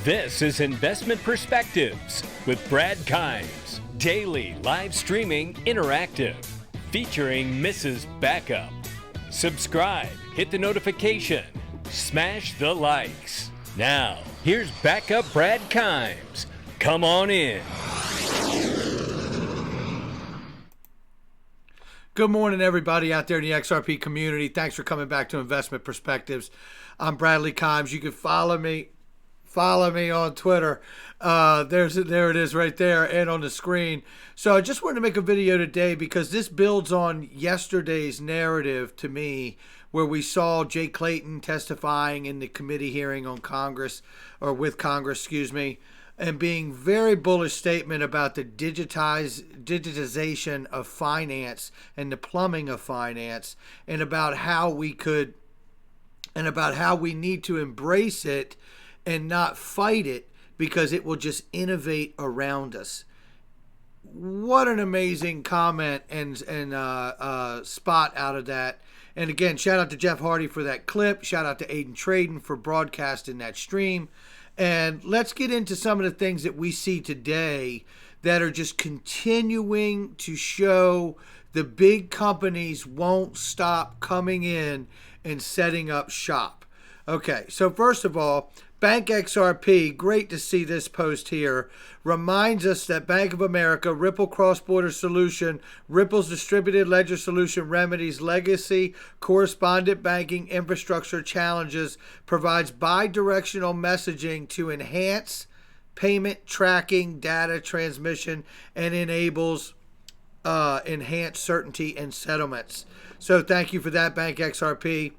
This is Investment Perspectives with Brad Kimes. Daily live streaming interactive. Featuring Mrs. Backup. Subscribe, hit the notification, smash the likes. Now, here's Backup Brad Kimes. Come on in. Good morning, everybody out there in the XRP community. Thanks for coming back to Investment Perspectives. I'm Bradley Kimes. You can follow me on Twitter. There it is right there and on the screen. So I just wanted to make a video today because this builds on yesterday's narrative to me, where we saw Jay Clayton testifying in the committee hearing on Congress, or with Congress, and being very bullish statement about the digitization of finance and the plumbing of finance, and about how we need to embrace it and not fight it, because it will just innovate around us. What an amazing comment and spot out of that. And again, shout out to Jeff Hardy for that clip. Shout out to Aiden Traden for broadcasting that stream. And let's get into some of the things that we see today that are just continuing to show the big companies won't stop coming in and setting up shop. Okay, so first of all, Bank XRP, great to see this post here, reminds us that Bank of America, Ripple Cross-Border Solution, Ripple's Distributed Ledger Solution remedies legacy correspondent banking infrastructure challenges, provides bi-directional messaging to enhance payment tracking, data transmission, and enables enhanced certainty in settlements. So thank you for that, Bank XRP.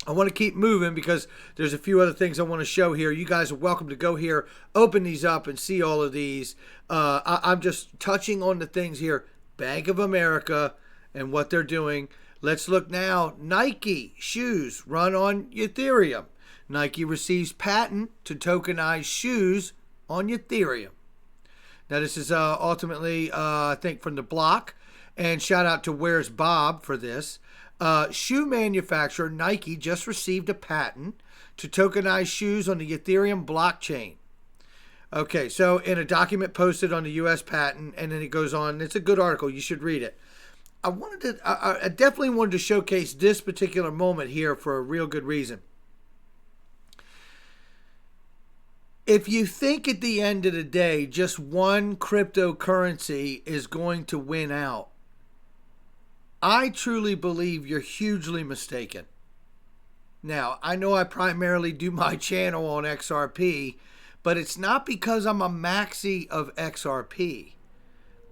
I want to keep moving because there's a few other things I want to show here. You guys are welcome to go here, open these up, and see all of these. I'm just touching on the things here. Bank of America and what they're doing. Let's look now. Nike shoes run on Ethereum. Nike receives patent to tokenize shoes on Ethereum. Now, this is ultimately, I think, from the block. And shout out to Where's Bob for this. Shoe manufacturer Nike just received a patent to tokenize shoes on the Ethereum blockchain. Okay, so in a document posted on the U.S. patent, and then it goes on. It's a good article. You should read it. I definitely wanted to showcase this particular moment here for a real good reason. If you think at the end of the day just one cryptocurrency is going to win out, I truly believe you're hugely mistaken. Now, I know I primarily do my channel on XRP, but it's not because I'm a maxi of XRP.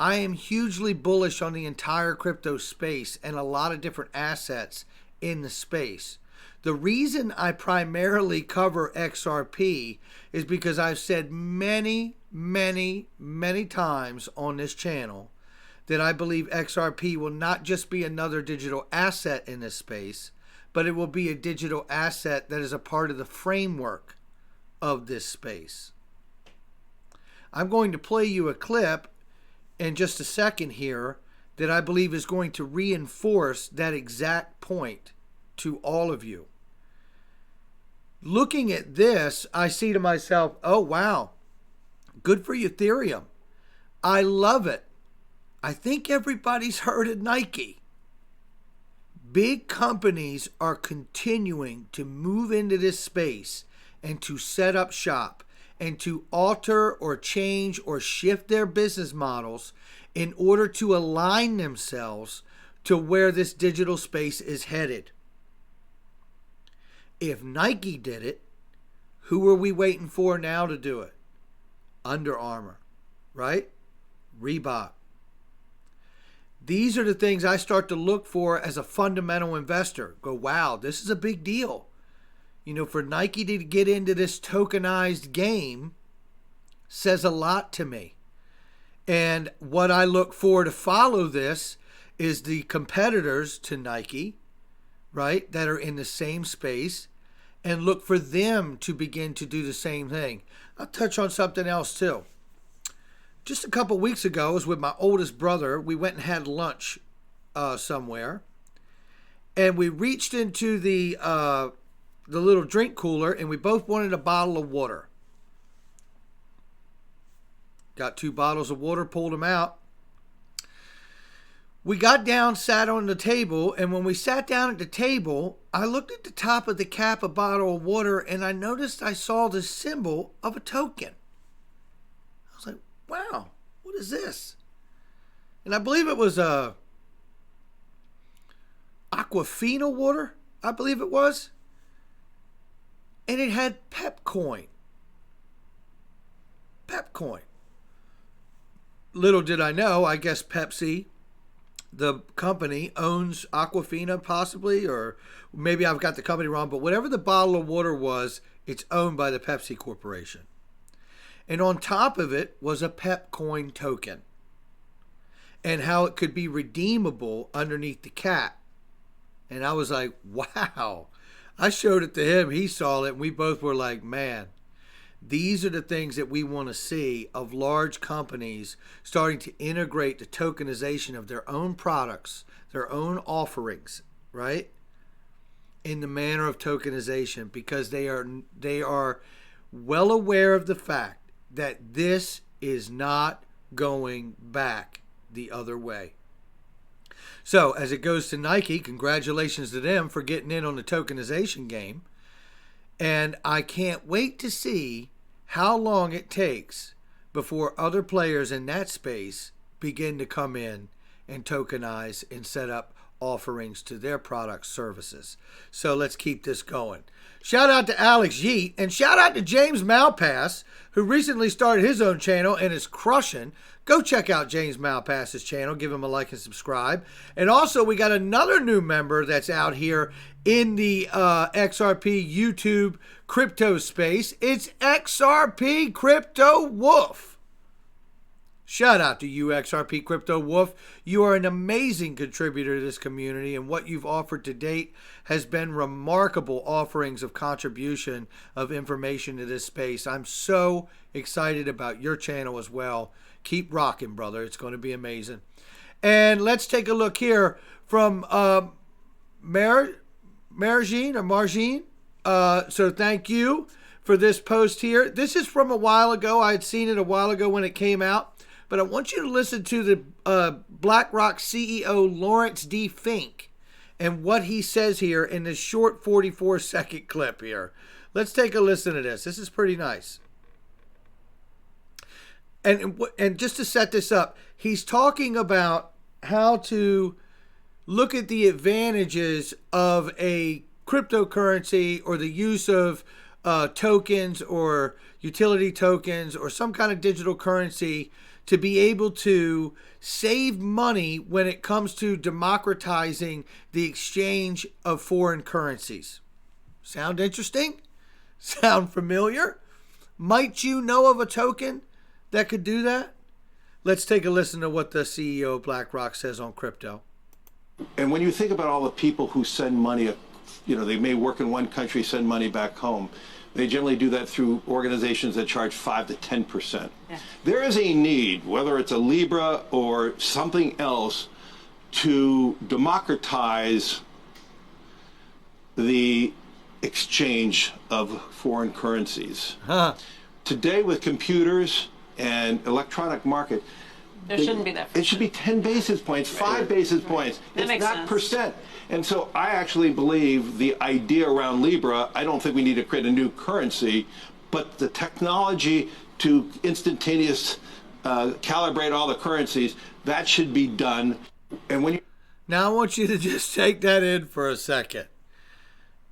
I am hugely bullish on the entire crypto space and a lot of different assets in the space. The reason I primarily cover XRP is because I've said many times on this channel that I believe XRP will not just be another digital asset in this space, but it will be a digital asset that is a part of the framework of this space. I'm going to play you a clip in just a second here that I believe is going to reinforce that exact point to all of you. Looking at this, I see to myself, oh wow, good for Ethereum. I love it. I think everybody's heard of Nike. Big companies are continuing to move into this space and to set up shop and to alter or change or shift their business models in order to align themselves to where this digital space is headed. If Nike did it, who are we waiting for now to do it? Under Armour, right? Reebok. These are the things I start to look for as a fundamental investor. Go, wow, this is a big deal. You know, for Nike to get into this tokenized game says a lot to me. And what I look for to follow this is the competitors to Nike, right, that are in the same space, and look for them to begin to do the same thing. I'll touch on something else too. Just a couple weeks ago, I was with my oldest brother. We went and had lunch somewhere, and we reached into the little drink cooler, and we both wanted a bottle of water. Got 2 bottles of water, pulled them out. We got down, sat on the table, and when we sat down at the table, I looked at the top of the cap, a bottle of water, and I noticed I saw the symbol of a token. I was like, wow, what is this? And I believe it was Aquafina water, I believe it was. And it had Pepcoin. Pepcoin. Little did I know, I guess Pepsi, the company, owns Aquafina possibly, or maybe I've got the company wrong, but whatever the bottle of water was, it's owned by the Pepsi Corporation. And on top of it was a Pepcoin token and how it could be redeemable underneath the cap. And I was like, wow. I showed it to him. He saw it. And we both were like, man, these are the things that we want to see of large companies starting to integrate the tokenization of their own products, their own offerings, right? In the manner of tokenization, because they are well aware of the fact that this is not going back the other way. So as it goes to Nike, congratulations to them for getting in on the tokenization game. And I can't wait to see how long it takes before other players in that space begin to come in and tokenize and set up offerings to their products, services. So let's keep this going. Shout out to Alex Yeet, and shout out to James Malpass, who recently started his own channel and is crushing. Go check out James Malpass's channel. Give him a like and subscribe. And also, we got another new member that's out here in the XRP YouTube crypto space. It's XRP Crypto Wolf. Shout out to you, XRP Crypto Wolf. You are an amazing contributor to this community, and what you've offered to date has been remarkable offerings of contribution of information to this space. I'm so excited about your channel as well. Keep rocking, brother. It's going to be amazing. And let's take a look here from Margine. So thank you for this post here. This is from a while ago. I had seen it a while ago when it came out. But I want you to listen to the BlackRock CEO Lawrence D. Fink and what he says here in this short 44-second clip here. Let's take a listen to this. This is pretty nice. And just to set this up, he's talking about how to look at the advantages of a cryptocurrency or the use of tokens or utility tokens or some kind of digital currency to be able to save money when it comes to democratizing the exchange of foreign currencies. Sound interesting? Sound familiar? Might you know of a token that could do that? Let's take a listen to what the CEO of BlackRock says on crypto. And when you think about all the people who send money, they may work in one country, send money back home. They generally do that through organizations that charge 5 to 10%. Yeah. There is a need, whether it's a Libra or something else, to democratize the exchange of foreign currencies. Today, with computers and electronic market, there shouldn't be that. It should be 10 basis points, 5 basis points. That it's not sense. Percent. And so I actually believe the idea around Libra, I don't think we need to create a new currency, but the technology to instantaneous calibrate all the currencies, that should be done. And when you Now I want you to just take that in for a second.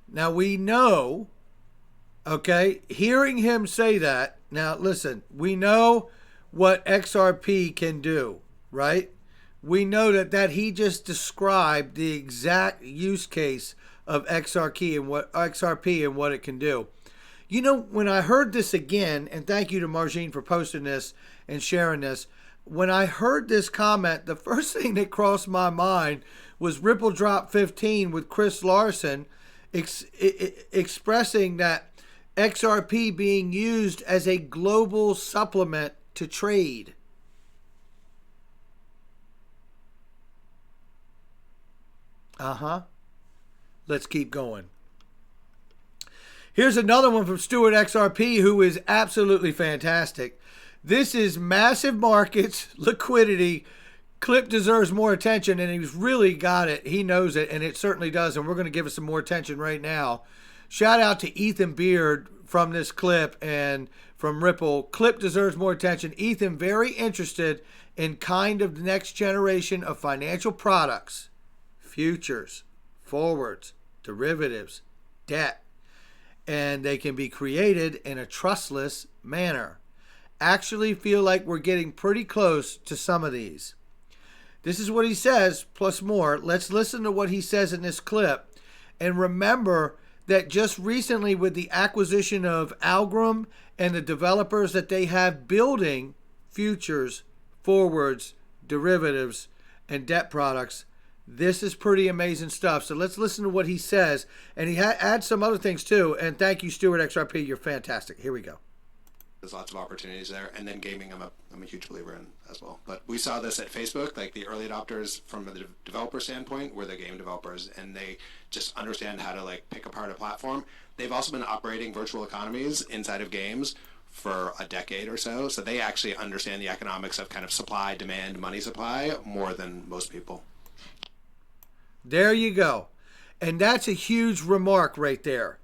Now we know, okay, hearing him say that, now listen, we know what XRP can do, right? We know that he just described the exact use case of XRP and what it can do. You know, when I heard this again, and thank you to Margine for posting this and sharing this, when I heard this comment, the first thing that crossed my mind was Ripple Drop 15 with Chris Larson expressing that XRP being used as a global supplement to trade. Let's keep going. Here's another one from Stuart XRP, who is absolutely fantastic. This is massive markets, liquidity. Clip deserves more attention, and he's really got it. He knows it, and it certainly does, and we're going to give it some more attention right now. Shout out to Ethan Beard from this clip and from Ripple. Clip deserves more attention. Ethan, very interested in kind of the next generation of financial products, futures, forwards, derivatives, debt, and they can be created in a trustless manner. Actually feel like we're getting pretty close to some of these. This is what he says, plus more. Let's listen to what he says in this clip. And remember that just recently with the acquisition of Algorand and the developers that they have building futures, forwards, derivatives, and debt products, this is pretty amazing stuff. So let's listen to what he says. And he adds some other things too. And thank you, Stuart XRP. You're fantastic. Here we go. There's lots of opportunities there, and then gaming I'm a huge believer in as well. But we saw this at Facebook, like the early adopters from the developer standpoint were the game developers, and they just understand how to like pick apart a platform. They've also been operating virtual economies inside of games for a decade or so, so they actually understand the economics of kind of supply, demand, money supply more than most people. There you go. And that's a huge remark right there.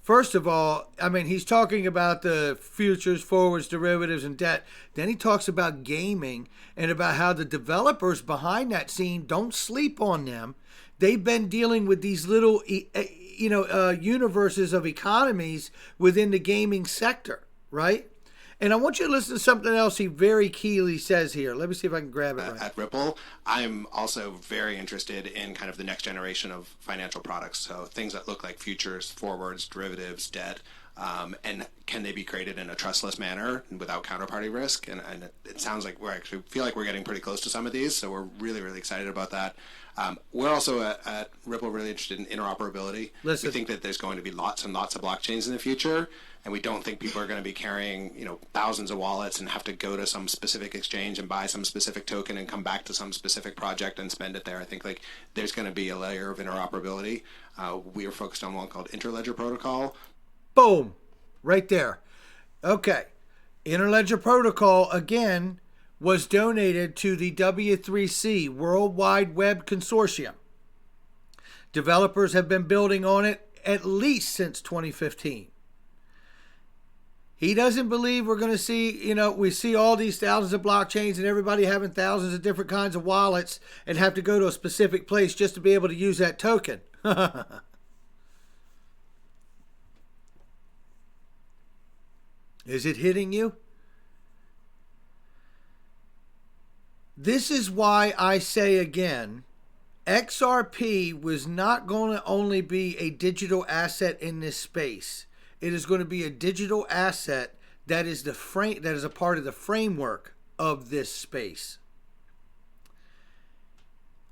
First of all, I mean, he's talking about the futures, forwards, derivatives, and debt. Then he talks about gaming and about how the developers behind that scene, don't sleep on them. They've been dealing with these little, universes of economies within the gaming sector, right? And I want you to listen to something else he very keenly says here. Let me see if I can grab it right. At Ripple, I'm also very interested in kind of the next generation of financial products. So things that look like futures, forwards, derivatives, debt, and can they be created in a trustless manner without counterparty risk? And it sounds like feel like we're getting pretty close to some of these. So we're really, really excited about that. We're also at Ripple really interested in interoperability. Listen. We think that there's going to be lots and lots of blockchains in the future. And we don't think people are going to be carrying, thousands of wallets and have to go to some specific exchange and buy some specific token and come back to some specific project and spend it there. I think like there's going to be a layer of interoperability. We are focused on one called Interledger Protocol. Boom, right there. Okay, Interledger Protocol again was donated to the W3C World Wide Web Consortium. Developers have been building on it at least since 2015. He doesn't believe we're going to see, we see all these thousands of blockchains and everybody having thousands of different kinds of wallets and have to go to a specific place just to be able to use that token. Is it hitting you? This is why I say again, XRP was not going to only be a digital asset in this space. It is going to be a digital asset that is a part of the framework of this space.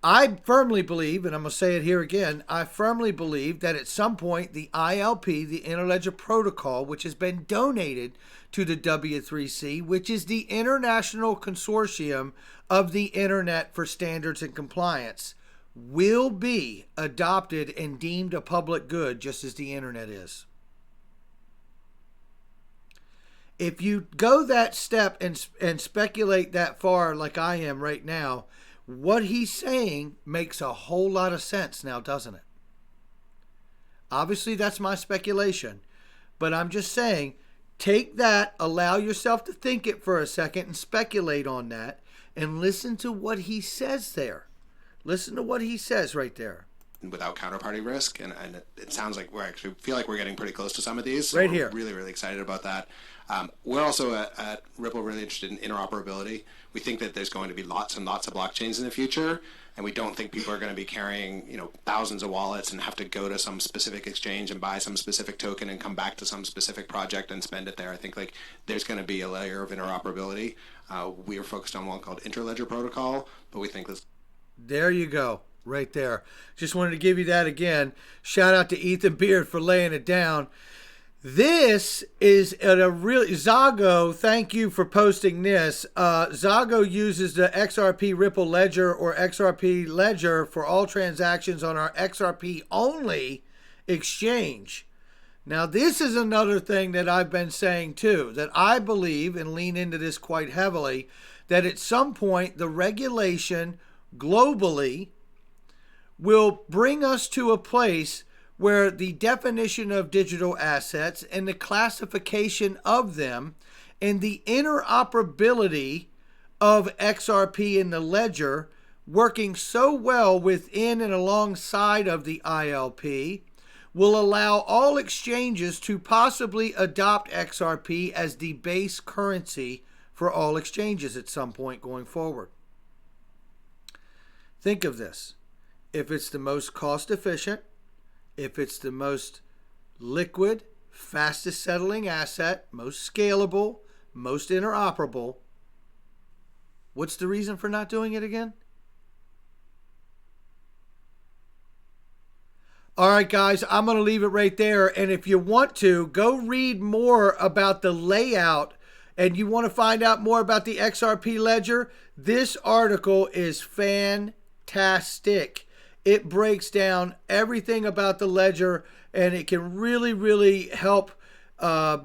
I firmly believe, and I'm going to say it here again, I firmly believe that at some point the ILP, the Interledger Protocol, which has been donated to the W3C, which is the International Consortium of the Internet for Standards and Compliance, will be adopted and deemed a public good just as the Internet is. If you go that step and speculate that far like I am right now, what he's saying makes a whole lot of sense now, doesn't it? Obviously, that's my speculation. But I'm just saying, take that, allow yourself to think it for a second and speculate on that, and listen to what he says there. Listen to what he says right there. Without counterparty risk, and it sounds like feel like we're getting pretty close to some of these. So right we're here. Really, really excited about that. We're also at Ripple really interested in interoperability. We think that there's going to be lots and lots of blockchains in the future, and we don't think people are going to be carrying thousands of wallets and have to go to some specific exchange and buy some specific token and come back to some specific project and spend it there. I think like there's going to be a layer of interoperability. We are focused on one called Interledger Protocol, but we think this. There you go. Right there. Just wanted to give you that again. Shout out to Ethan Beard for laying it down. This is a real Zago. Thank you for posting this. Zago uses the XRP Ripple Ledger or XRP Ledger for all transactions on our XRP only exchange. Now, this is another thing that I've been saying too, that I believe, and lean into this quite heavily, that at some point the regulation globally will bring us to a place where the definition of digital assets and the classification of them and the interoperability of XRP and the ledger working so well within and alongside of the ILP will allow all exchanges to possibly adopt XRP as the base currency for all exchanges at some point going forward. Think of this. If it's the most cost efficient, if it's the most liquid, fastest settling asset, most scalable, most interoperable, what's the reason for not doing it again? All right, guys, I'm going to leave it right there. And if you want to, go read more about the layout and you want to find out more about the XRP Ledger, this article is fantastic. It breaks down everything about the ledger, and it can really, really help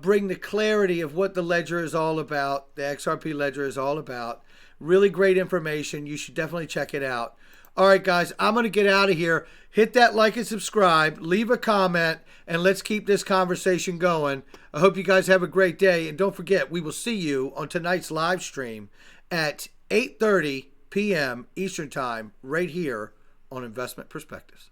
bring the clarity of what the ledger is all about, the XRP Ledger is all about. Really great information. You should definitely check it out. All right, guys, I'm going to get out of here. Hit that like and subscribe. Leave a comment, and let's keep this conversation going. I hope you guys have a great day. And don't forget, we will see you on tonight's live stream at 8:30 p.m. Eastern Time right here on Investment Perspectives.